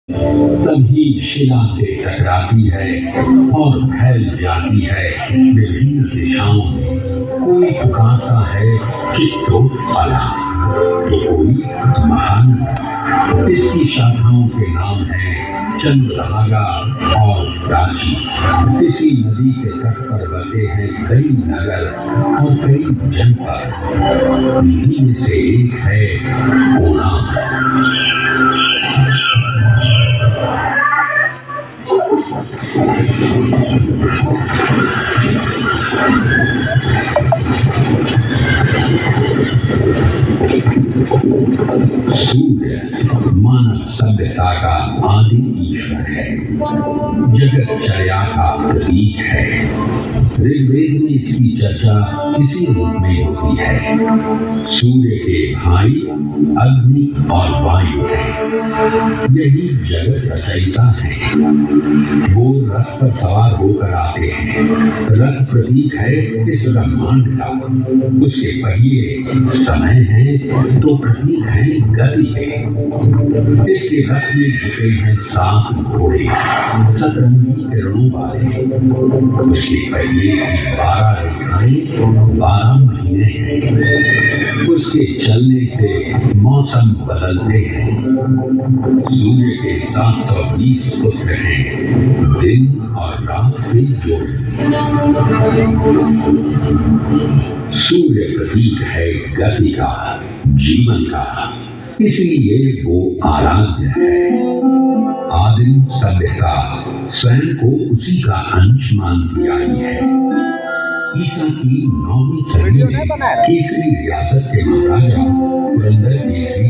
तभी शिला से टकराती है और फैल जाती है विभिन्न दिशाओं में। कोई पुकारता है चित्तो अला, तो कोई महान। इसकी शाखाओं के नाम हैं चंद्रभागा और प्राची। इसी नदी के तट पर बसे हैं कई नगर और कई जनपद। इन्हीं में से एक है कोणार्क। सूर्य मानव सभ्यता का आदि ईश्वर है, जगतचर्या का प्रतीक है। ऋग्वेद में इसकी चर्चा इसी रूप में होती है। सूर्य के भाई अग्नि और वायु है, यही जगत रचयिता है। वो रथ पर सवार होकर आते हैं। रथ प्रतीक है इस ब्रह्मांड का। उसके पहिए समय है तो प्रतीक है गति है। इसके रथ में झुके हैं 7 घोड़े, सतरंगी किरणों वाले। उसके पहिए की 12 रेखाएं 12 महीने हैं। उसके चलने से मौसम बदलते हैं। सूर्य के 720 पुत्र हैं, दिन और रात के जोड़। सूर्य प्रतीक है गति का, जीवन का, इसलिए वो आराध्य है। आदिम सभ्यता स्वयं को उसी का अंश मानती आई है। ईसा की 9वीं सदी में केसरी रियासत के महाराजा पुरंदर केसरी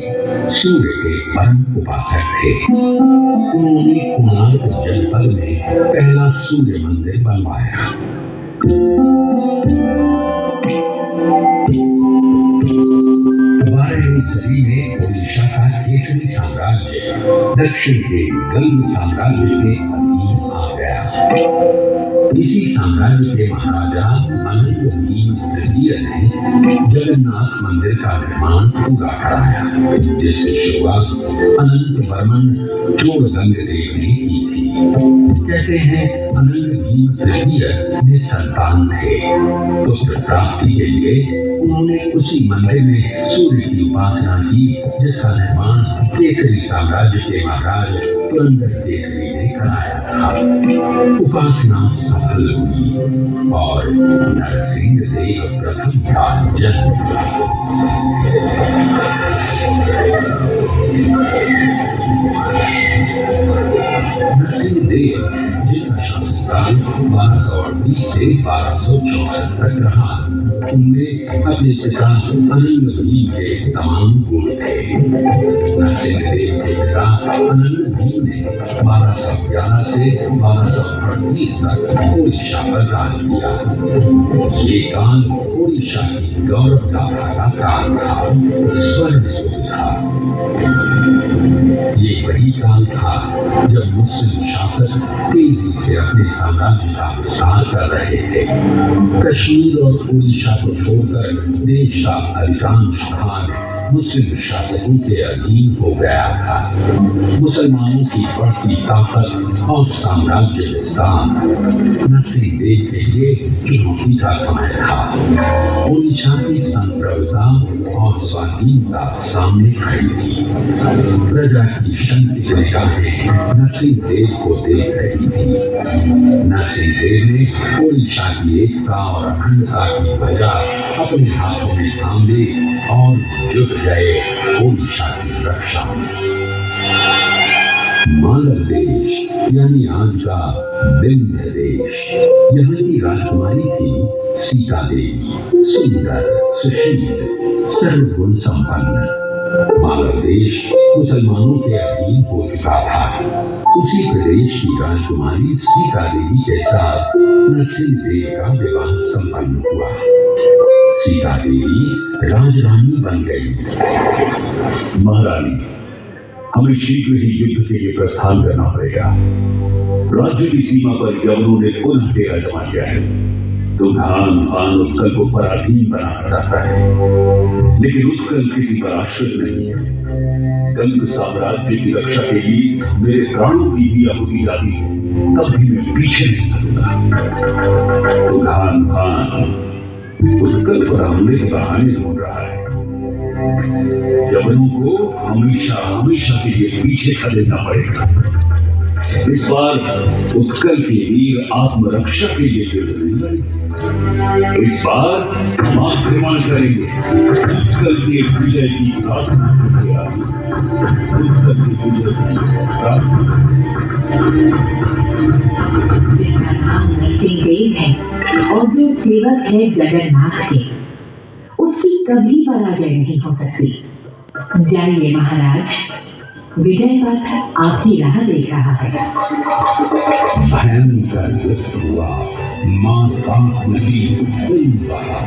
सूर्य के परम उपासक थे। उन्होंने कोणार्क जनपद में पहला सूर्य मंदिर बनवाया। 12वीं सदी में ओडिशा का केसरी साम्राज्य दक्षिण के गंग साम्राज्य के अधीन आ गया। इसी साम्राज्य के महाराजा अनंत भीम तृतीय ने जगन्नाथ मंदिर का निर्माण पूरा कराया, जिससे शुरुआत अनंत वर्मन चोड़गंग देव ने की थी। कहते हैं अनंत भीम तृतीय ने संतान थे। पुत्र प्राप्ति के लिए उन्होंने उसी मंदिर में सूर्य की उपासना की, जिसका निर्माण केसरी साम्राज्य के महाराज पुरंदर केसरी ने कराया था। उपासना सफल हुई और नरसिंह देव प्रथम का जन्म हुआ। नरसिंह देव, जिनका शासनकाल 1238 से 1264 तक रहा, उनमें अपने पिता अनंत भीम के तमाम गुण थे। नरसिंह देव के पिता अनंत भीम ने 1211 से 1238 तक ओडिशा पर राज किया। ये काल ओडिशा की गौरव गाथा का काल था, स्वर्ण युग था। ये वही काल था जब मुस्लिम शासक तेजी से अपने साम्राज्य का विस्तार कर रहे थे। कश्मीर और ओडिशा को छोड़कर देश का अधिकांश भाग मुस्लिम शासकों के अधीन हो गया था। मुसलमानों की बढ़ती ताकत और साम्राज्य विस्तार नरसिंह देव के लिए चुनौती का समय था। ओडिशा की संप्रभुता और स्वाधीनता सामने खड़ी थी। प्रजा की शंकित निगाहें नरसिंह देव को देख रही थी। नरसिंह देव ने ओडिशा की एकता और अखंडता की ध्वजा अपने हाथों में थाम ली और जुट गए ओडिशा की रक्षा में। मालव देश यानी आज का विंध्य देश, यहाँ की राजकुमारी थी सीता देवी, सुंदर, सुशील, सर्वगुण संपन्न। मालव देश मुसलमानों के अधीन हो चुका था। उसी प्रदेश की राजकुमारी सीता देवी के साथ नरसिंह देव का विवाह संपन्न हुआ। सीता देवी राजरानी बन गई। महारानी, हमें शीघ्र ही युद्ध के लिए प्रस्थान करना पड़ेगा। राज्य की सीमा पर यवनों ने पुनः डेरा जमा किया है। तो खान उत्कल को पराधीन बनाना चाहता है, लेकिन उत्कल किसी पर आश्रित नहीं है। गंग साम्राज्य की रक्षा के लिए मेरे प्राणों की भी आहुति जाती है, तब भी मैं पीछे नहीं हटूंगा। तो खान उत्कल पर हमले के बहाने ढूंढ रहा है। यवनों को हमेशा के लिए पीछे खदेड़ना पड़ेगा। इस बार उत्कल के वीर आत्मरक्षा के लिए युद्ध नहीं लड़ेंगे। इस बार हम आक्रमण करेंगे। उत्कल के विजय की प्रार्थना करते आए। उत्कल के विजय की प्रार्थना। जिसका नाम नरसिंहदेव है और जो सेवक है जगन्नाथ के, उसकी कभी पराजय नहीं हो सकती। जाइए महाराज, विजय पथ आपकी राह देख रहा है। भयंकर युद्ध हुआ। मां कांख नदी खून बहा।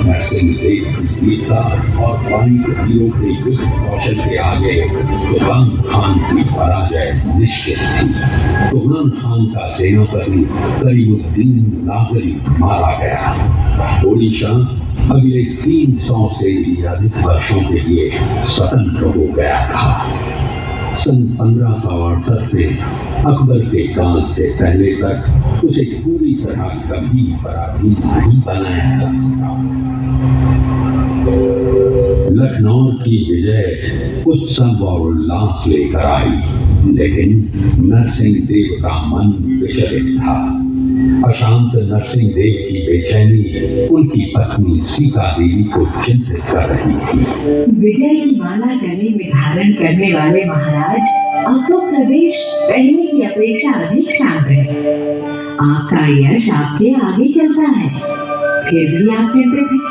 नरसिंहदेव की वीरता और पानी के वीरों के युद्ध कौशल के आगे तुगन खान की पराजय निश्चित थी। तुगन खान का सेनापति करीमुद्दीन नागरी मारा गया। ओडिशा अगले 300 से अधिक वर्षों के लिए स्वतंत्र हो गया था। सन 1568 में अकबर के काल से पहले तक उसे पूरी तरह कभी पराधीन नहीं बनाया जा सका। लखनऊ की विजय उत्सव और उल्लास लेकर आई, लेकिन नरसिंहदेव का मन विचलित था। अशांत नरसिंहदेव की बेचैनी उनकी पत्नी सीता देवी को चिंतित कर रही थी। विजय की माला गले में धारण करने वाले महाराज, आपका प्रवेश पहले की अपेक्षा अधिक शांत है। आपका यश आपके आगे चलता है, फिर भी आप चिंतित हैं।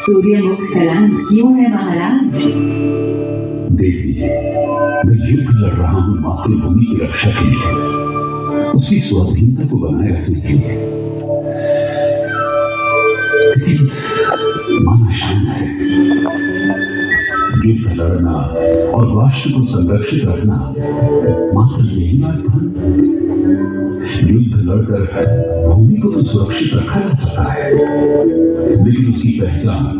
सूर्यमुख कलंक क्यों है महाराज? देवी, मैं युद्ध लड़ रहा हूँ मातृभूमि की रक्षा के लिए, उसकी स्वाधीनता को बनाए रखने के लिए। माना शान है, युद्ध लड़ना और राष्ट्र को संरक्षित रखना मात्र यही बात है। युद्ध लड़कर भूमि को तो सुरक्षित रखा जा सकता है, लेकिन उसकी पहचान,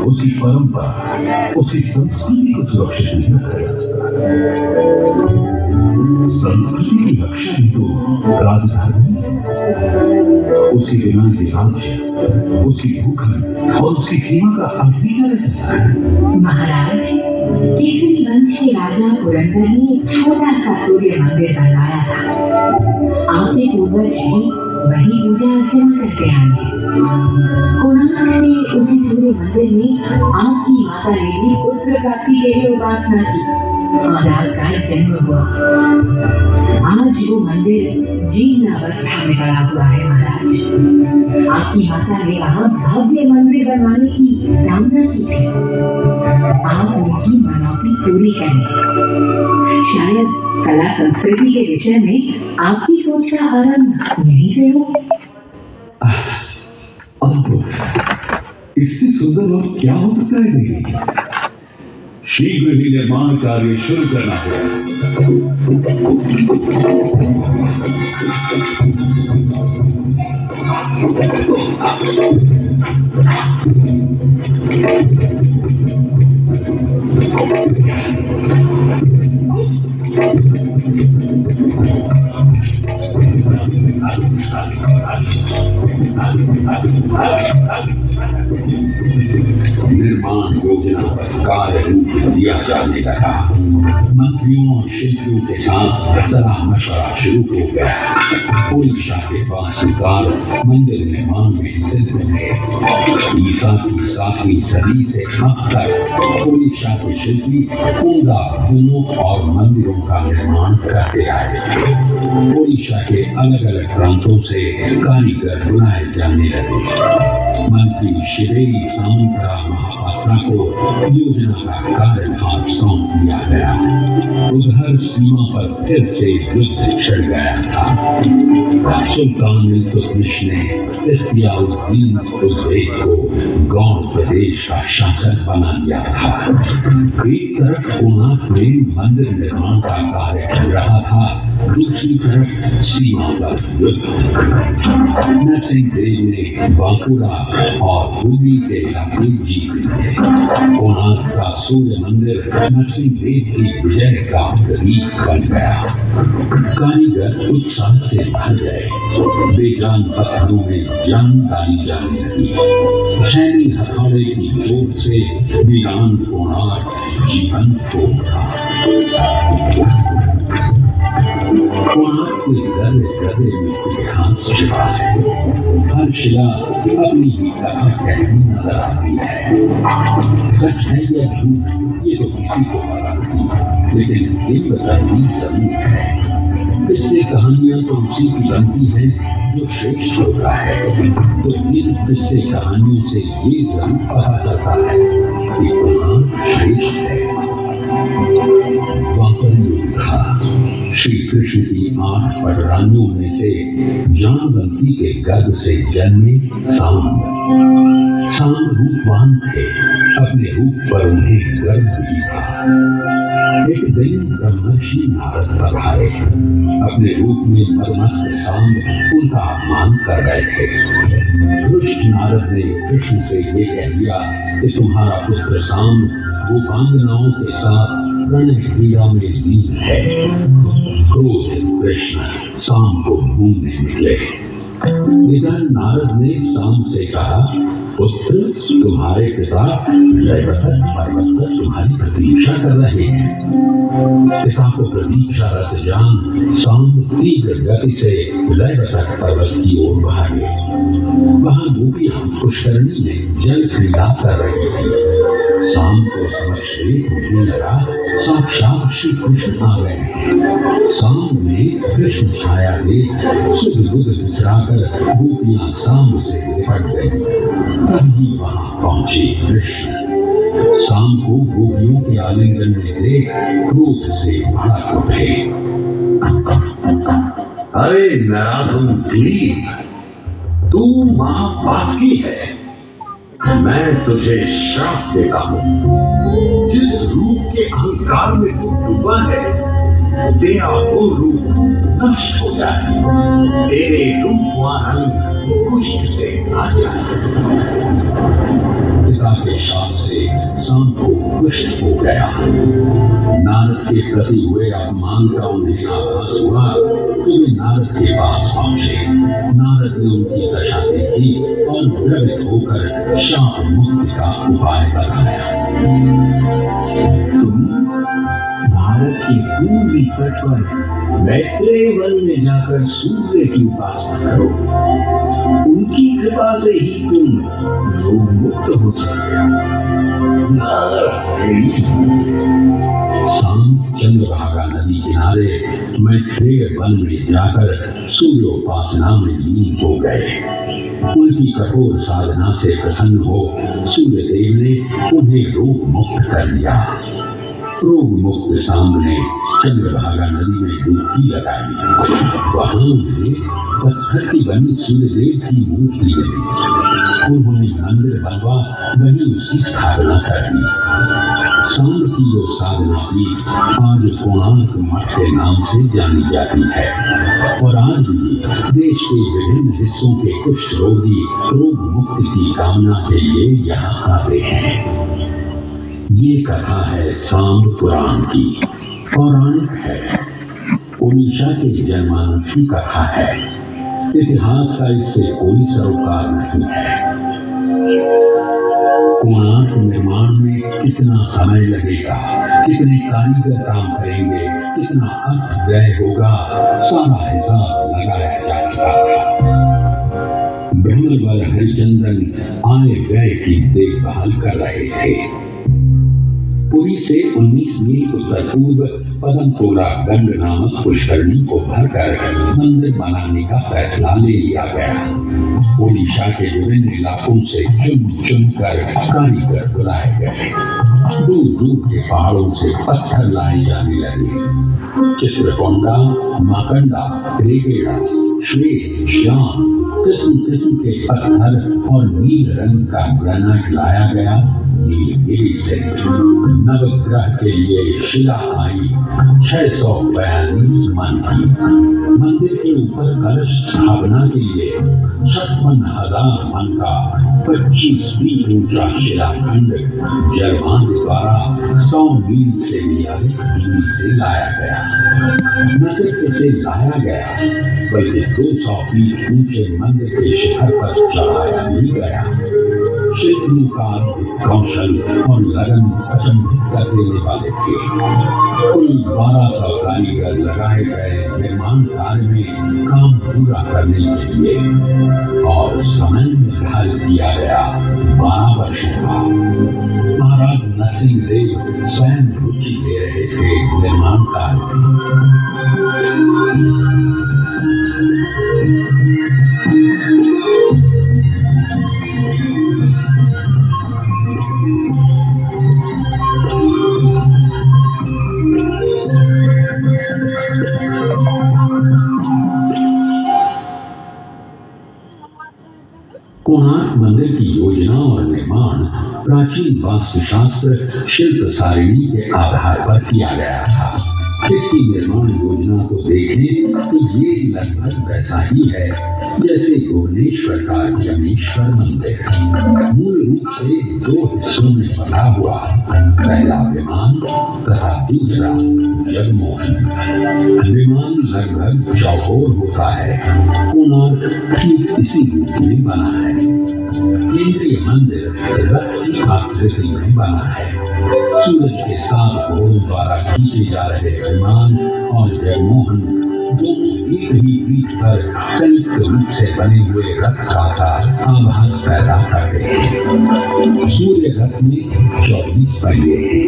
उसकी परंपरा, उसकी संस्कृति को सुरक्षित नहीं रखा जा सकता। संस्कृति की रक्षा भी तो राजधानी है। उसके बिना के राज्य, उसकी भूखंड और उसकी सीमा का अर्थ ही क्या रह सकता है? महाराज, केसरी वंश के राजा पुरंदर ने एक छोटा सा सूर्य मंदिर बनवाया था। आपके पूर्वज भी वही पूजा अर्चना करके आए हैं। कोणार्क में उसी सूर्य मंदिर में आपकी माता ने भी पुत्र प्राप्ति के लिए उपासना की और आपका जन्म हुआ। आज वो मंदिर जीर्णावस्था में पड़ा हुआ है महाराज। आपकी माता ने वहाँ भव्य मंदिर बनवाने की कामना की थी। आप उनकी मनौती पूरी करें। शायद कला संस्कृति के विषय में आपकी सोच का आरंभ यहीं से हो। इससे सुंदर और क्या हो सकता है देवी? शीघ्र ही निर्माण कार्य शुरू करना होगा। निर्माण योजना पर कार्य रूप दिया जाने लगा। मंत्रियों और शिल्पियों के साथ सलाह मशवरा शुरू हो गया। ओडिशा के वास्तुकार मंदिर निर्माण में सिद्ध थे। ईसा की 7वीं सदी से अब तक ओडिशा के शिल्पी उमदा भवनों और मंदिरों का निर्माण करते आए थे। ओडिशा के अलग अलग प्रांतों से कारीगर बुलाए जाने लगे। मंत्री शिवेरी सामंतराव महापात्रा को योजना का कार्यभार सौंप दिया गया। उधर सीमा पर फिर से युद्ध छिड़ गया था। सुल्तान इल्तुतमिश ने इख्तियारुद्दीन उज़्बेक को गौड़ प्रदेश का शासक बना दिया था। एक तरफ कोणार्क में मंदिर निर्माण का कार्य चल रहा था, दूसरी तरफ सीमा पर युद्ध। नरसिंह देव ने बांकुड़ा और हुगली के इलाके जीत लिए। कोणार्क का सूर्य मंदिर नरसिंह देव की विजय का प्रतीक बन गया। कारीगर उत्साह से भर गए। बेजान पत्थरों में जान डाली जाने लगी। शैली हथौड़े की चोट से वीरान कोणार्क जीवंत हो उठा। कोणार्क के जर्रे में इतिहास छिपा है। हर शिला अपनी ही कथा कहती नजर आती है। सच है या झूठ ये तो किसी को पता नहीं, लेकिन ये बतानी जरूर है। इससे कहानियां तो उसी की बनती हैं जो श्रेष्ठ होता है। तो इन किस्से कहानियों से ये जरूर पता चलता है कि कोणार्क श्रेष्ठ है। द्वापर युग था। श्री कृष्ण की 8 पटरानियों में से जानवंती के गर्भ से जन्मे सांब। सांब रूपवान थे, अपने रूप पर उन्हें गर्व भी था। एक दिन ब्रह्मर्षि नारद पधारे। अपने रूप में मदमस्त सांब उनका अपमान कर रहे थे। दुष्ट नारद ने कृष्ण से ये कह दिया कि तुम्हारा पुत्र सांब गोपांगनाओं के साथ प्रणय क्रीड़ा में लीन है। क्रोधित कृष्ण सांब को ढूंढने निकले। इधर नारद ने सांब से कहा, पुत्र तुम्हारे पिता लयबतक पर्वत पर तुम्हारी प्रतीक्षा कर रहे हैं। पिता को प्रतीक्षा रत जान सांब तीव्र गति से लयबतक पर्वत की ओर भागे। वहां गोपियां पुष्करणी में जल क्रीड़ा कर रही थी। सांब को समक्ष उठने लगा साक्षात श्री कृष्ण आ गए। सांब ने कृष्ण छाया देख सुध बुध बिसराकर गोपियां सांब से निपट गई। तभी वहां पहुंचे कृष्ण। सांब को गोपियों के आलिंगन में देख क्रोध से भड़क उठे। अरे नराधम द्वीप, तू महापातकी है। मैं तुझे श्राप देता हूं। जिस रूप के अहंकार में तू डूबा है, तेरा वो रूप नष्ट हो जाए। तेरे रूपवान कुष्ठ से आ जाए। पिता के शाप से सांब को कुष्ठ हो गया। नारद के प्रति हुए अपमान का उन्हें आभास हुआ तो वे नारद के पास पहुंचे। नारद ने उनकी दशा देखी और द्रवित होकर शाप मुक्ति का उपाय बताया। तुम भारत के पूर्वी तट पर मैत्रेय वन में जाकर सूर्य की उपासना करो। उनकी कृपा से ही तुम रोग मुक्त हो सकते हो। सांब चंद्रभागा नदी किनारे मैत्रेय वन में जाकर सूर्योपासना में लीन हो गए। उनकी कठोर साधना से प्रसन्न हो सूर्य देव ने उन्हें रोग मुक्त कर दिया। रोग मुक्त सांब ने चंद्रभागा नदी में डुबकी लगाई। वहां उन्हें पत्थर की बनी सूर्यदेव की मूर्ति मिली। उन्होंने मंदिर बनवा वहीं उसकी स्थापना कर दी। सांब की वो साधना भी आज कोणार्क मठ के नाम से जानी जाती है। और आज भी देश के विभिन्न हिस्सों के कुष्ठ रोगी रोग मुक्ति की कामना के लिए यहाँ आते हैं। ये कथा है सांब पुराण की। पौराणिक है। उड़ीसा के जनमानस की कथा है। इतिहास का इससे कोई सरोकार नहीं है। कोणार्क निर्माण में कितना समय लगेगा, कितने कारीगर काम करेंगे, कितना अर्थ व्यय होगा, सारा हिसाब लगाया जा चुका था। ब्रह्मवर हरिचंदन आय व्यय की देखभाल कर रहे थे। पुरी से 19 मील उत्तर पूर्व पदमपुरा गंड नामक पुष्करणी को भरकर मंदिर बनाने का फैसला ले लिया गया। ओडिशा के विभिन्न इलाकों से चुन चुन कर कारीगर बुलाए गए। दूर दूर के पहाड़ों से पत्थर लाए जाने लगे। चित्रकोंडा, माकंडा, रेगेड़ा, श्वेत, श्याम, किस्म किस्म के पत्थर और नील रंग का ग्रेनाइट लाया गया। नीलगिरी से नवग्रह के लिए शिला आई 642 मन की। मंदिर के ऊपर कलश स्थापना के लिए 56,000 मन का 25 फीट ऊंचा शिलाखंड जर्मान द्वारा 100 मील से भी अधिक दूरी से लाया गया। न सिर्फ इसे लाया गया बल्कि 200 फीट ऊंचे मंदिर के शिखर पर चढ़ाया भी गया। शिल्पियों का कौशल और लगन अचंभित कर देने वाले थे। कुल 1200 कारीगर लगाए गए निर्माण कार्य में काम पूरा करने के लिए और समय निर्धारित किया गया 12 वर्षों का। महाराज नरसिंहदेव स्वयं रुचि ले रहे थे निर्माण कार्य में। कोणार्क मंदिर की योजना और निर्माण प्राचीन वास्तुशास्त्र शिल्प सारिणी के आधार पर किया गया था। इसकी निर्माण योजना को देखें तो ये लगभग वैसा ही है जैसे भुवनेश्वर का जमेश्वर मंदिर। मूल रूप से 2 हिस्सों में बना हुआ, पहला विमान तथा दूसरा जगमोहन। विमान लगभग चौकोर होता है। कोणार्क ठीक इसी रूप में बना है। केंद्रीय मंदिर रथ की आकृति में बना है। सूरज के साथ घोड़ों द्वारा खींचे जा रहे विमान और जगमोहन दोनों एक ही पीठ पर संयुक्त रूप से बने हुए रथ का सा आभास पैदा करते हैं। सूर्य रथ में 24 पहिए हैं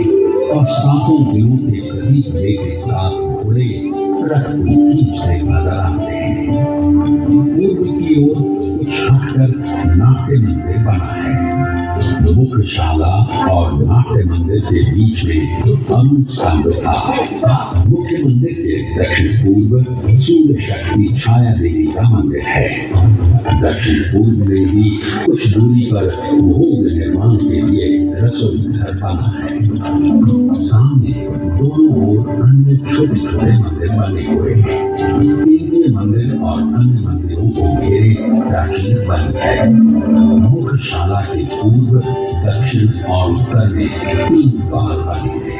और 7 दिनों के प्रतीक के साथ घोड़े रथ को खींचते नजर आते हैं। पूर्व की ओर कुछ हटकर नाट्य मंदिर बना है। मुख्यशाला और नाट्य मंदिर के बीच में अरुण स्तंभ था। मुख्य मंदिर के दक्षिण पूर्व सूर्य शक्ति छाया देवी का मंदिर है। दक्षिण पूर्व में ही कुछ दूरी पर भोग निर्माण के लिए रसोई घर बना है। सामने दोनों ओर अन्य छोटे छोटे मंदिर बने हुए हैं। केंद्रीय मंदिर और अन्य मंदिरों को घेरे प्राचीन वन है। मुख्यशाला के पूर्व, दक्षिण और उत्तर में 3 द्वार बने हैं।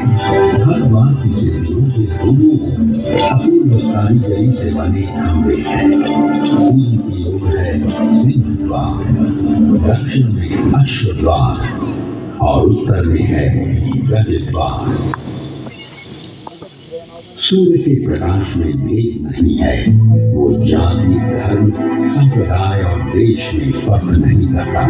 हर द्वार की सीढ़ियों के दोनों अपूर्व कारीगरी से बने खंभे हैं। पूर्व की ओर है सिंह द्वार, दक्षिण में अश्व द्वार और उत्तर में है गज द्वार। सूर्य के प्रकाश में भेद नहीं है। वो जाति, धर्म, संप्रदाय और देश में फर्क नहीं करता।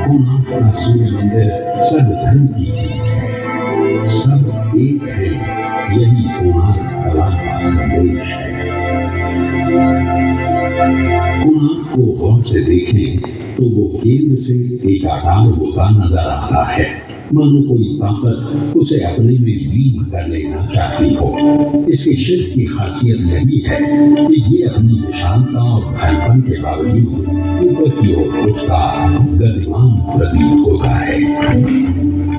कोणार्क का सूर्य मंदिर सर्वधर्म की जीत है। सब एक है, यही कोणार्क कला का संदेश है। कोणार्क को गौर से देखें तो वो केंद्र से एकाकार होता नजर आता है, मानो कोई ताकत उसे अपने में लीन कर लेना चाहती हो। इसके शिल्प की खासियत यही है कि ये अपनी विशालता और भारीपन के बावजूद ऊपर की ओर उठता गतिमान प्रतीत होता है।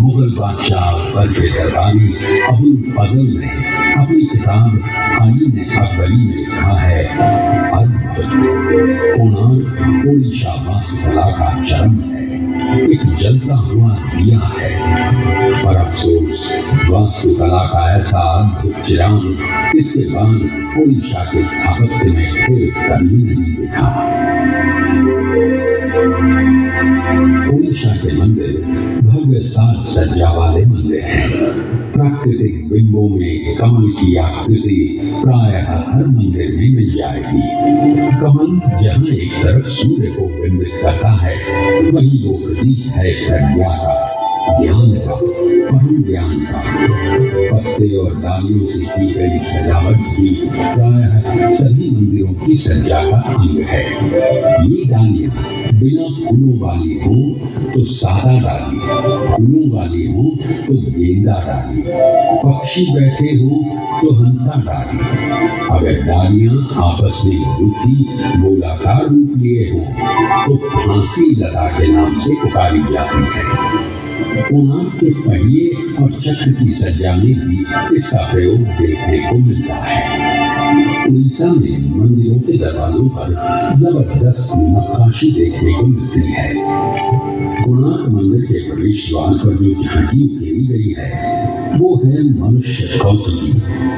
मुगल बादशाह अकबर के दरबारी अबुल फजल ने अपनी किताब आईन अकबरी में लिखा है, कोणार्क ओडिशा वास्तुकला का चरम है, एक जलता हुआ दिया है। पर अफसोस वास्तुकला का ऐसा अद्भुत चिराग इसके बाद ओडिशा के स्थापत्य में फिर कभी नहीं दिखा। ओडिशा के मंदिर भव्य साज सज्जा वाले मंदिर हैं। प्राकृतिक बिंबों में कमल की आकृति प्रायः हर मंदिर में मिल जाएगी। कमल जहाँ एक तरफ सूर्य को बिंबित करता है, वहीं वो प्रतीक है प्रज्ञा का, ज्ञान का, परम ज्ञान का। पत्ते और डालियों से की गई सजावट भी प्रायः सभी मंदिरों की सज्जा का अंग है। ये डालियां बिना फूलों वाली हों तो सादा डाली, फूलों वाली हों तो गेंदा डाली, पक्षी बैठे हों तो हंसा डाली। अगर डालियां आपस में रूखी गोलाकार रूप लिए हों तो फांसी लता के नाम से पुकारी जाती है। कोणार्क के पहिए और चक्र की सज्जा में भी इसका प्रयोग देखने को मिलता है। उड़ीसा में मंदिरों के दरवाजों पर जबरदस्त नक्काशी देखने को मिलती है। कोणार्क मंदिर के प्रवेश द्वार पर जो झांकी उकेरी गई है वो है मनुष्य कौतुकी,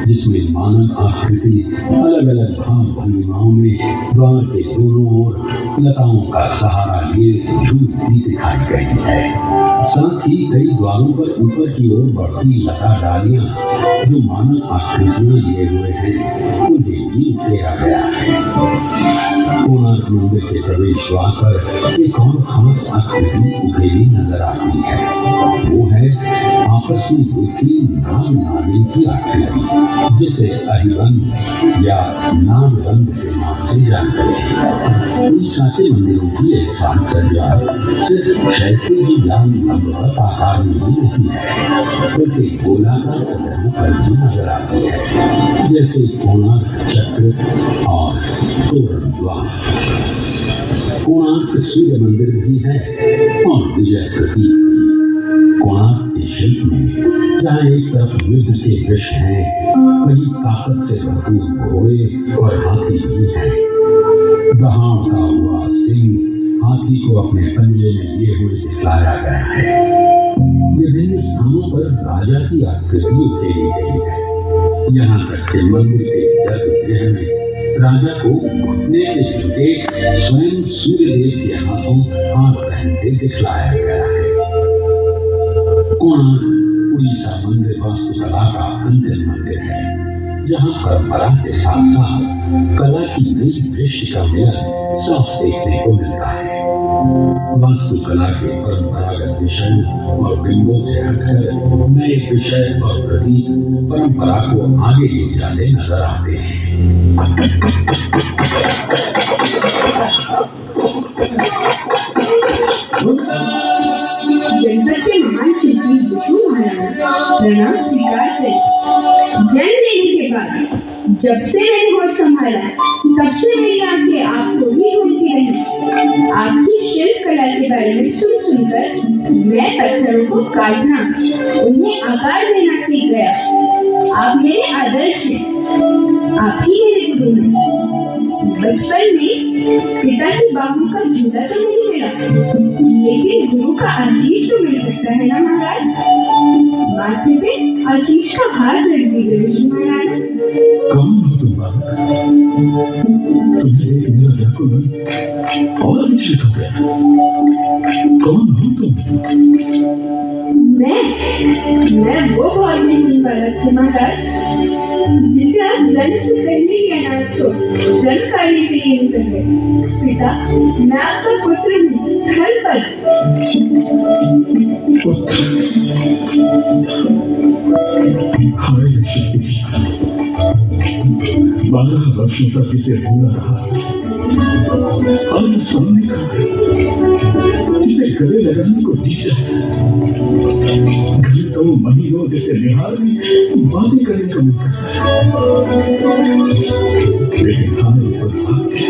जिसमें मानव आकृति अलग अलग भाव भंगिमाओं में द्वार के दोनों ओर लताओं का सहारा लिए झूलती दिखाई गई है। साथ ही कई द्वारों पर ऊपर की ओर बढ़ती लता डालियां जो मानव आकृतियां लिए हुए हैं उन्हें भी उकेरा गया है। कोणार्क मंदिर के प्रवेश द्वार पर एक और खास आकृति उकेरी नजर आती है। वो है आपस में रूठी नाग नागिन की आकृति, जिसे अहिबंध या नागबंध के नाम से जानते हैं। उड़ीसा के मंदिरों की एक साज सज्जा सिर्फ क्षैतिज या लंबवत आकार में ही नहीं है, बल्कि गोलाकार सतहों पर भी नजर आती है, जैसे कोणार्क चक्र और तोरण द्वार। कोणार्क सूर्य मंदिर भी है और विजय प्रतीक। कोणार्क के शिल्प में जहाँ एक तरफ युद्ध के दृश्य हैं, वहीं ताकत से भरपूर घोड़े और हाथी भी हैं। दहाड़ता हुआ सिंह हाथी को अपने पंजे में लिए हुए दिखलाया गया है। विभिन्न स्थानों पर राजा की आकृति उकेरी गई है। यहाँ तक कि मंदिर के गर्भगृह में राजा को घुटने पे झुके स्वयं सूर्यदेव के हाथों हाथ पहनते दिखलाया गया है। कोणार्क उड़ीसा मंदिर वास्तुकला का अंतिम मंदिर है, जहाँ परंपरा के साथ साथ कला की नई दृष्टि का मिलन साफ देखने को मिलता है। वास्तुकला के परंपरागत विषय और बिंबों से हटकर नए विषय और प्रतीक परंपरा को आगे ले जाते नजर आते हैं। जनपद के महान शिल्पी विष्णु महाराणा प्रणाम स्वीकार करें। जन्म लेने के बाद जब से मैंने होश संभाला तब से मेरी आंखें आपको ही ढूंढती रही। आपकी शिल्प कला के बारे में सुनकर मैं पत्थरों को काटना, उन्हें आकार देना सीख गया। आप मेरे आदर्श हैं, आप ही मेरे गुरु हैं। बचपन में पिता की बाहों का झूला तो नहीं मिला, लेकिन गुरु का आशीष तो मिल सकता है ना महाराज। माथे पे आशीष का हाथ रख दीजिए विष्णु महाराज। कौन हो तुम बालक? तुम्हें देख मेरा व्याकुल और विचलित हो गया। कौन हो तुम? मैं वो बहुत नहीं बालक थी महाराज, जिसे आप जन्म से पहले ही अनाथ हो जन्म कार्य के लिए निकल गए। पिता, मैं आपका पुत्र हूँ, खलपत। हाय शक्ति, 12 वर्षों तक इसे भूला रहा, अब सामने खड़ा इसे गले लगाने को दीजा। घंटों महीनों जैसे निहारने बातें करने को मिलता, लेकिन हाय